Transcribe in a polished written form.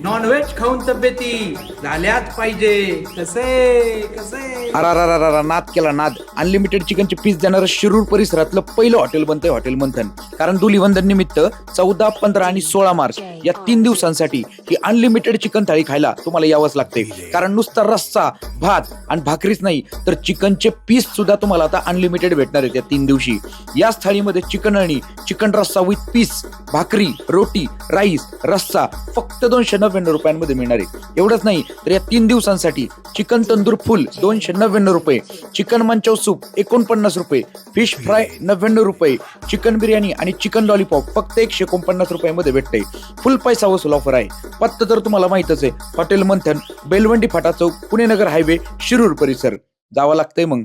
Non veg खाऊन तब्येती झाल्याच पाहिजे. कसे कसे अरा नाद केला नाद. अनलिमिटेड चिकनचे पीस देणारं शिरूर परिसरातलं पहिलं हॉटेल बनतंय हॉटेल मंथन. कारण धुलीवंदन निमित्त 14, 15 आणि 16 मार्च या 3 दिवसांसाठी ही अनलिमिटेड चिकन थाळी खायला तुम्हाला यावंच लागते. कारण नुसता रस्सा, भात आणि भाकरीच नाही तर चिकनचे पीस सुद्धा तुम्हाला आता अनलिमिटेड भेटणार आहेत या 3 दिवशी. याच थाळीमध्ये चिकन अळणी, चिकन रस्सा विथ पीस, भाकरी, रोटी, राईस, रस्सा फक्त 299 रुपयांमध्ये मिळणार आहे. एवढंच नाही तर या 3 दिवसांसाठी चिकन तंदूर फुल 299 रुपये, चिकन मंचाव सूप 49 रुपये, फिश फ्राय 99 रुपये, चिकन बिर्याणी आणि चिकन लॉलीपॉप फक्त 149 रुपयामध्ये भेटते. फुल पैसा वसूल ऑफर आहे. पत्ता तर तुम्हाला माहितच आहे, हॉटेल मंथन, बेलवंडी फाटा चौक, पुणे नगर हायवे, शिरूर परिसर. जावं लागतंय मग.